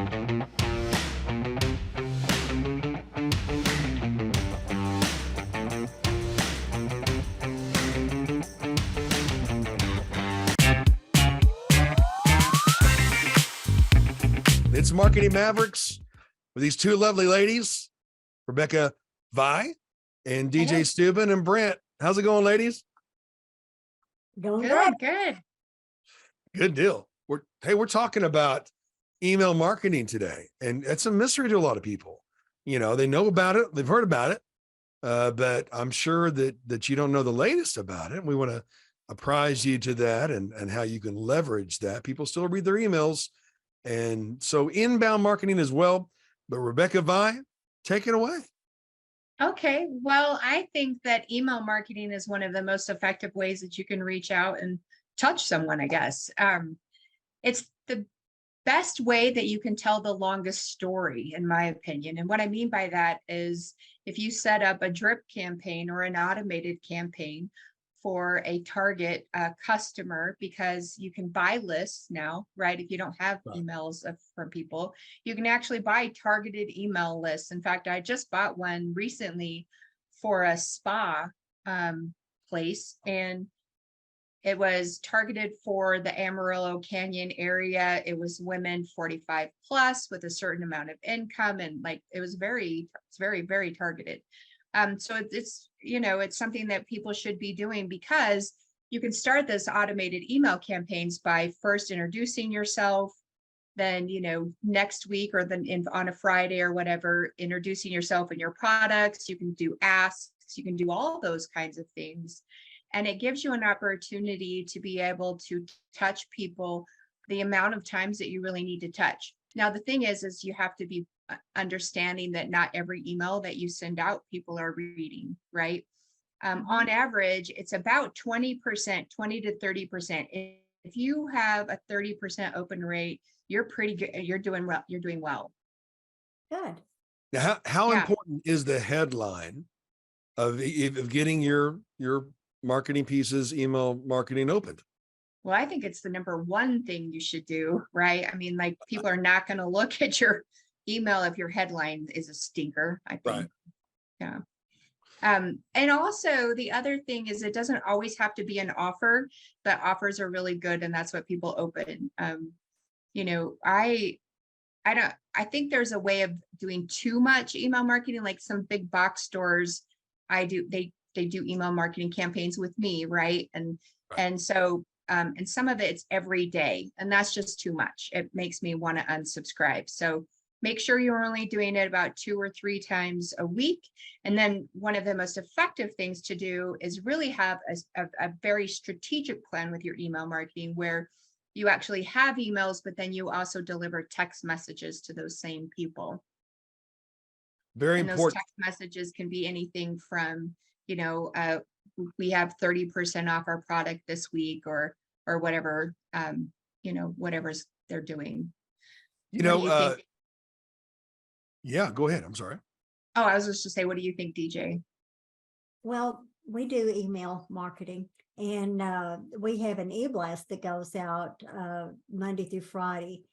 It's Marketing Mavericks with these two lovely ladies, Rebecca Vi and DJ Steuben and Brent. How's it going, ladies? Going Good, good. Good deal. We're talking about email marketing today, and it's a mystery to a lot of people. You know, they know about it, they've heard about it, but I'm sure that you don't know the latest about it. We want to apprise you to that and how you can leverage that. People still read their emails. And so inbound marketing as well, but Rebecca Vi, take it away. Okay, well, I think that email marketing is one of the most effective ways that you can reach out and touch someone, I guess. It's the best way that you can tell the longest story, in my opinion. And what I mean by that is if you set up a drip campaign or an automated campaign for a target customer, because you can buy lists now, right? If you don't have emails from people, you can actually buy targeted email lists. In fact, I just bought one recently for a spa place, and it was targeted for the Amarillo Canyon area. It was women 45 plus with a certain amount of income, and like it was very, very targeted. So it's, you know, it's something that people should be doing, because you can start this automated email campaigns by first introducing yourself, then, you know, next week or then on a Friday or whatever, introducing yourself and your products. You can do asks, you can do all those kinds of things. And it gives you an opportunity to be able to touch people the amount of times that you really need to touch. Now, the thing is you have to be understanding that not every email that you send out, people are reading, right? On average, it's about 20%, 20 to 30%. If you have a 30% open rate, you're pretty good. You're doing well. You're doing well. Good. Now, how important is the headline of getting your marketing pieces, email marketing opened? Well, I think it's the number one thing you should do, right? I mean, like, people are not going to look at your email if your headline is a stinker, I think. Right. Yeah. And also the other thing is it doesn't always have to be an offer, but offers are really good, and that's what people open. You know, I think there's a way of doing too much email marketing, like some big box stores. They do email marketing campaigns with me, right? And so and some of it's every day, and that's just too much. It makes me want to unsubscribe. So make sure you're only doing it about 2 or 3 times a week. And then one of the most effective things to do is really have a very strategic plan with your email marketing, where you actually have emails, but then you also deliver text messages to those same people. Very and important. Those text messages can be anything from, you know, we have 30% off our product this week, or whatever, you know, whatever's they're doing. You know, yeah, go ahead. I'm sorry. Oh, I was just to say, what do you think, DJ? Well, we do email marketing, and we have an e-blast that goes out Monday through Friday,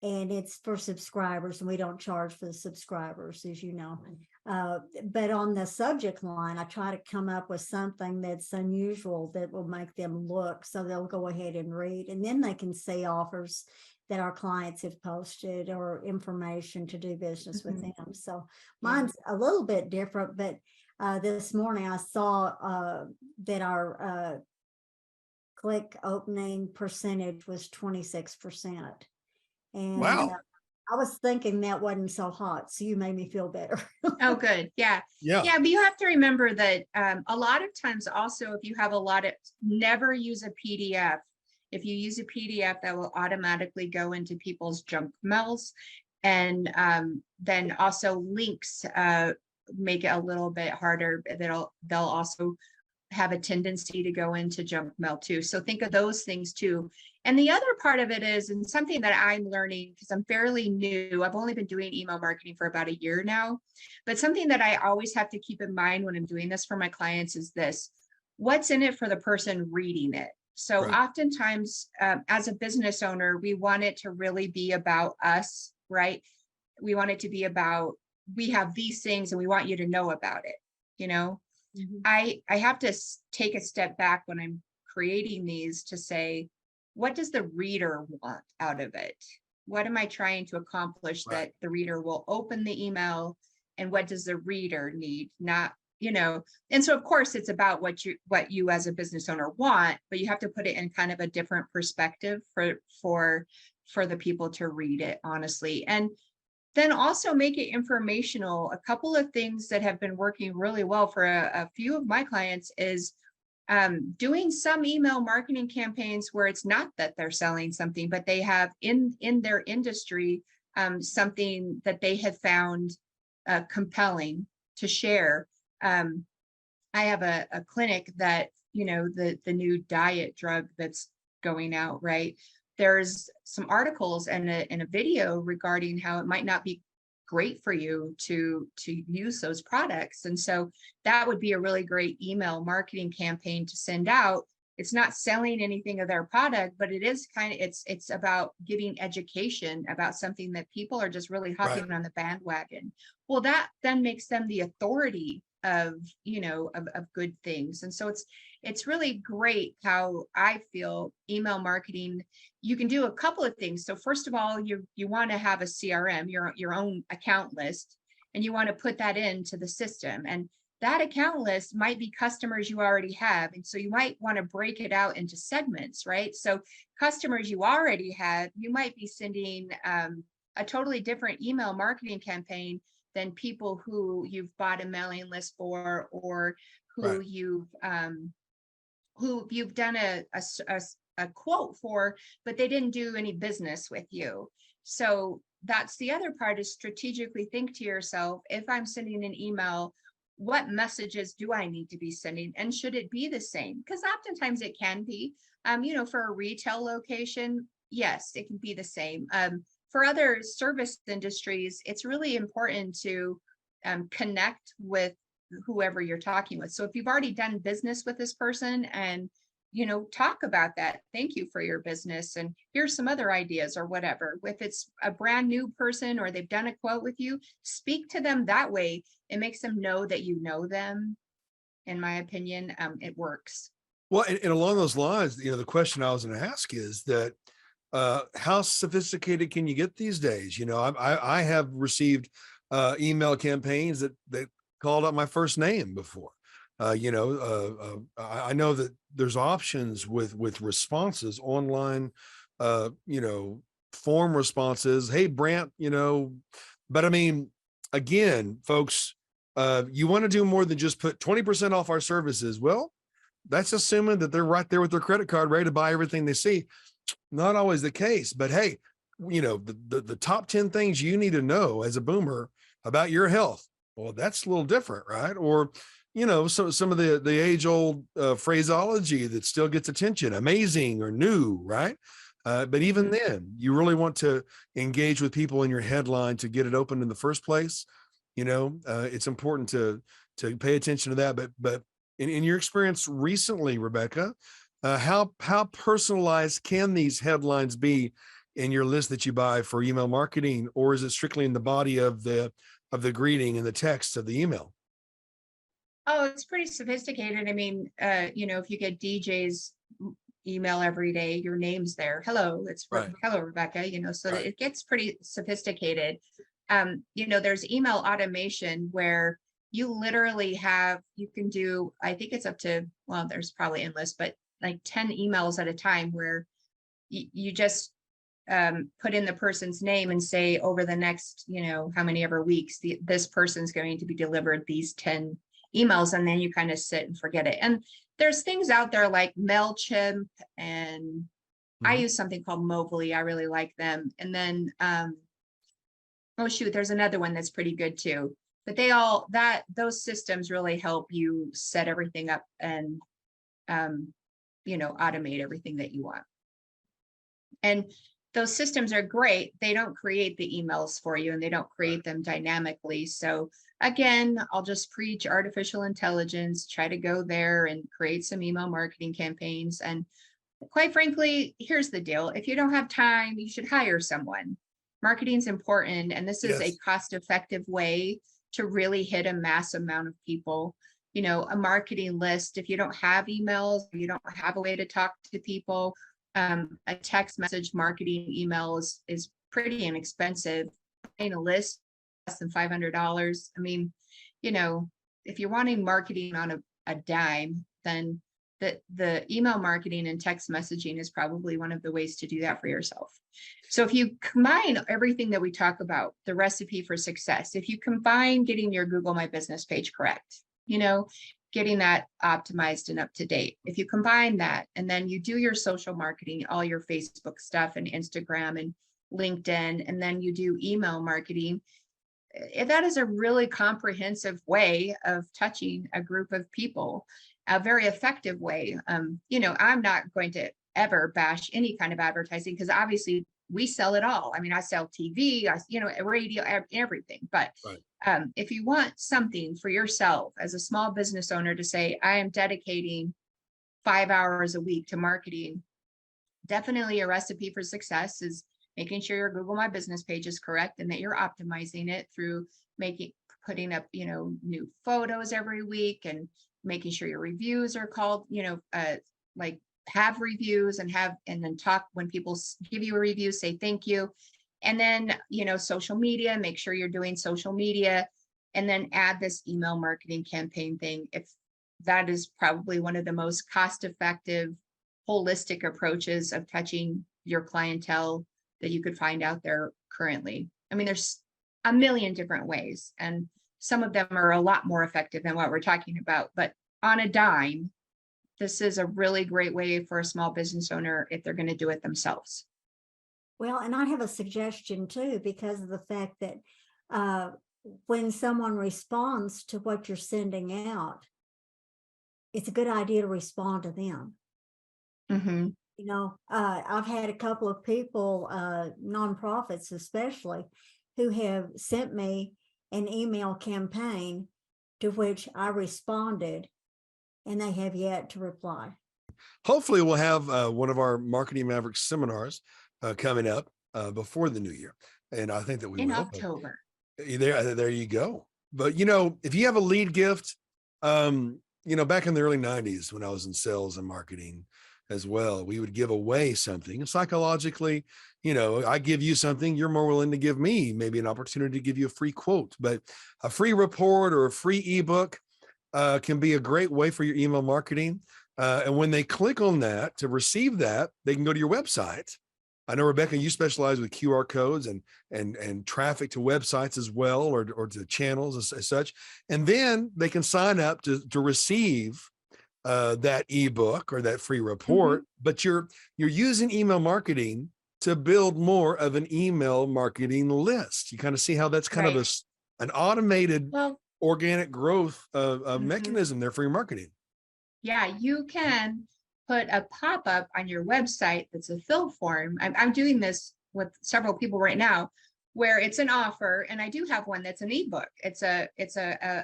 and it's for subscribers, and we don't charge for the subscribers, as you know. But on the subject line, I try to come up with something that's unusual that will make them look, so they'll go ahead and read, and then they can see offers that our clients have posted or information to do business with them. So mine's a little bit different, but this morning I saw that our click opening percentage was 26%. And wow. I was thinking that wasn't so hot, so you made me feel better. Oh, good. Yeah. But you have to remember that a lot of times also, if you have never use a PDF. If you use a PDF, that will automatically go into people's junk mails. And then also links make it a little bit harder. They'll also have a tendency to go into junk mail too. So think of those things too. And the other part of it is, and something that I'm learning, because I'm fairly new, I've only been doing email marketing for about a year now, but something that I always have to keep in mind when I'm doing this for my clients is this: what's in it for the person reading it? So oftentimes, as a business owner, we want it to really be about us right? We want it to be about, we have these things and we want you to know about it. You know, Mhm. I have to take a step back when I'm creating these to say, what does the reader want out of it? What am I trying to accomplish Right. that the reader will open the email, and what does the reader need? Not, you know, and so of course it's about what you as a business owner want, but you have to put it in kind of a different perspective for the people to read it honestly. And then also make it informational. A couple of things that have been working really well for a few of my clients is doing some email marketing campaigns where it's not that they're selling something, but they have in their industry something that they have found compelling to share. I have a clinic that, you know, the new diet drug that's going out, right? There's some articles and a video regarding how it might not be great for you to use those products. And so that would be a really great email marketing campaign to send out. It's not selling anything of their product, but it is kind of, it's about giving education about something that people are just really Right. hopping on the bandwagon. Well, that then makes them the authority of, you know, of good things. And so it's really great how I feel email marketing, you can do a couple of things. So first of all, you want to have a CRM, your own account list, and you want to put that into the system. And that account list might be customers you already have. And so you might want to break it out into segments, right? So customers you already have, you might be sending a totally different email marketing campaign than people who you've bought a mailing list for, or Right. who you've done a quote for, but they didn't do any business with you. So that's the other part, is strategically think to yourself, if I'm sending an email, what messages do I need to be sending? And should it be the same? Because oftentimes it can be, you know, for a retail location, yes, it can be the same. For other service industries, it's really important to connect with whoever you're talking with. So if you've already done business with this person, and you know, talk about that. Thank you for your business, and here's some other ideas or whatever. If it's a brand new person or they've done a quote with you, speak to them that way. It makes them know that you know them. In my opinion, it works. Well, and along those lines, you know, the question I was going to ask is that how sophisticated can you get these days? You know, I have received email campaigns that called out my first name before. I know that there's options with responses online, you know, form responses. Hey, Brant, you know, but I mean, again, folks, you want to do more than just put 20% off our services. Well, that's assuming that they're right there with their credit card ready to buy everything they see. Not always the case, but hey, you know, the top 10 things you need to know as a boomer about your health. Well, that's a little different, right? Or, you know, so some of the age old phraseology that still gets attention, amazing or new, right? But even then, you really want to engage with people in your headline to get it open in the first place. You know, it's important to pay attention to that. But in your experience recently, Rebecca, how personalized can these headlines be in your list that you buy for email marketing, or is it strictly in the body of the greeting and the text of the email? Oh, it's pretty sophisticated. I mean, you know, if you get DJ's email every day, your name's there. Hello, Right. hello, Rebecca, you know, so Right. it gets pretty sophisticated. You know, there's email automation where you literally you can do, I think it's up to, well, there's probably endless, but like 10 emails at a time where you just put in the person's name and say, over the next, you know, how many ever weeks, this person's going to be delivered these 10 emails, and then you kind of sit and forget it. And there's things out there like MailChimp, and I Mhm. use something called Movely. I really like them. And then, oh shoot, there's another one that's pretty good too. But those systems really help you set everything up and, you know, automate everything that you want. And those systems are great. They don't create the emails for you, and they don't create them dynamically. So again, I'll just preach artificial intelligence, try to go there and create some email marketing campaigns. And quite frankly, here's the deal. If you don't have time, you should hire someone. marketing's important, and this is a Yes. cost-effective way to really hit a mass amount of people. You know, a marketing list, if you don't have emails, you don't have a way to talk to people, a text message marketing email is pretty inexpensive. Buying a list less than $500. I mean, you know, if you're wanting marketing on a dime, then the email marketing and text messaging is probably one of the ways to do that for yourself. So if you combine everything that we talk about, the recipe for success, if you combine getting your Google My Business page correct, you know, getting that optimized and up to date, if you combine that and then you do your social marketing, all your Facebook stuff and Instagram and LinkedIn, and then you do email marketing, that is a really comprehensive way of touching a group of people, a very effective way. You know, I'm not going to ever bash any kind of advertising because obviously we sell it all. I mean, I sell TV, you know, radio, everything. But Right. if you want something for yourself as a small business owner to say, I am dedicating 5 hours a week to marketing, definitely a recipe for success is making sure your Google My Business page is correct and that you're optimizing it through putting up, you know, new photos every week and making sure your reviews are called, you know, like have reviews and then talk when people give you a review, say thank you. And then, you know, social media, make sure you're doing social media, and then add this email marketing campaign thing. If that is probably one of the most cost-effective, holistic approaches of touching your clientele that you could find out there currently. I mean, there's a million different ways, and some of them are a lot more effective than what we're talking about. But on a dime, this is a really great way for a small business owner if they're going to do it themselves. Well, and I have a suggestion too, because of the fact that when someone responds to what you're sending out, it's a good idea to respond to them. Mm-hmm. You know, I've had a couple of people, nonprofits especially, who have sent me an email campaign to which I responded, and they have yet to reply. Hopefully we'll have one of our Marketing Mavericks seminars coming up before the new year. And I think that we In will. October. There you go. But, you know, if you have a lead gift, you know, back in the early 90s when I was in sales and marketing as well, we would give away something psychologically. You know, I give you something, you're more willing to give me maybe an opportunity to give you a free quote, but a free report or a free ebook can be a great way for your email marketing. And when they click on that to receive that, they can go to your website. I know, Rebecca, you specialize with QR codes and traffic to websites as well, or to channels as such. And then they can sign up to receive that ebook or that free report. But you're using email marketing to build more of an email marketing list. You kind of see how that's kind of Right. an automated Well, organic growth mechanism there for your marketing. yeah, you can put a pop-up on your website that's a fill form. I'm doing this with several people right now where it's an offer, and I do have one that's an ebook. It's an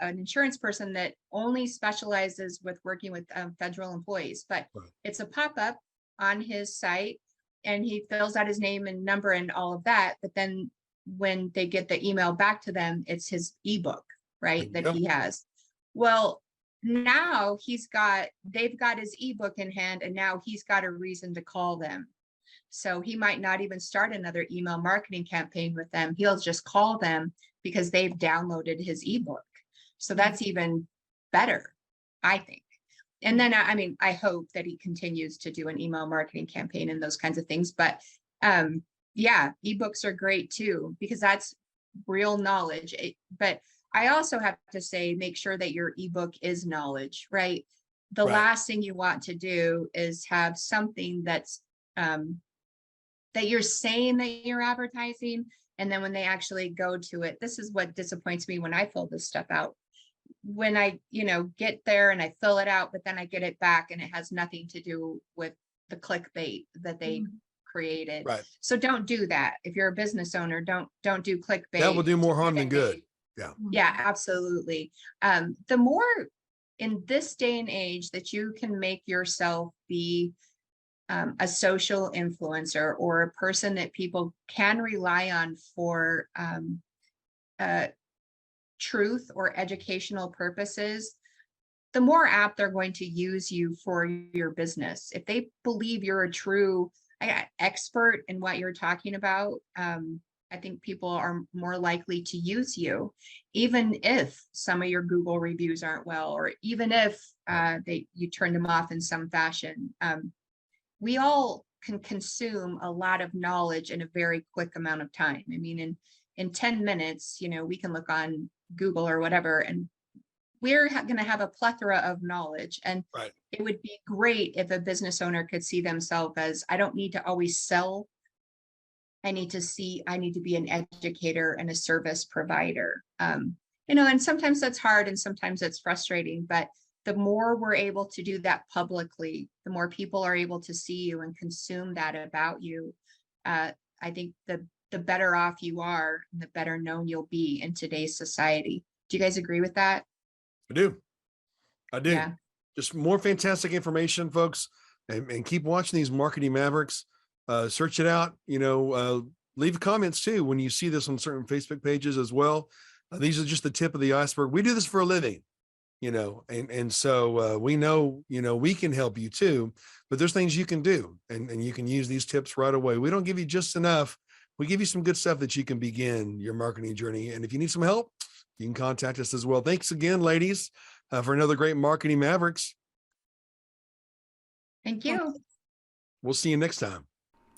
insurance person that only specializes with working with federal employees, but Right. it's a pop-up on his site, and he fills out his name and number and all of that. But then when they get the email back to them, it's his ebook, right, that he has. Well, now they've got his ebook in hand, and now he's got a reason to call them. So he might not even start another email marketing campaign with them. He'll just call them because they've downloaded his ebook. So that's even better, I think. And then, I mean, I hope that he continues to do an email marketing campaign and those kinds of things. But yeah, ebooks are great too, because that's real knowledge. But I also have to say, make sure that your ebook is knowledge, right? The Right. last thing you want to do is have something that's that you're saying that you're advertising, and then when they actually go to it, this is what disappoints me when I fill this stuff out. When I, you know, get there and I fill it out, but then I get it back and it has nothing to do with the clickbait that they created. Right. So don't do that. If you're a business owner, don't do clickbait. That will do more harm than And good. Yeah. Yeah, absolutely. The more in this day and age that you can make yourself be a social influencer or a person that people can rely on for truth or educational purposes, the more apt they're going to use you for your business. If they believe you're a true expert in what you're talking about, I think people are more likely to use you, even if some of your Google reviews aren't well, or even if you turned them off in some fashion. We all can consume a lot of knowledge in a very quick amount of time. I mean, in 10 minutes, we can look on Google or whatever, and we're going to have a plethora of knowledge. And Right. it would be great if a business owner could see themselves as, I don't need to always sell. I need to be an educator and a service provider. And sometimes that's hard and sometimes it's frustrating, but the more we're able to do that publicly, the more people are able to see you and consume that about you. I think the better off you are, and the better known you'll be in today's society. Do you guys agree with that? I do. Yeah. Just more fantastic information, folks, and keep watching these Marketing Mavericks. Search it out. Leave comments too when you see this on certain Facebook pages as well. These are just the tip of the iceberg. We do this for a living, and so we know, we can help you too, but there's things you can do, and you can use these tips right away. We don't give you just enough. We give you some good stuff that you can begin your marketing journey. And if you need some help, you can contact us as well. Thanks again, ladies, for another great Marketing Mavericks. Thank you. We'll see you next time.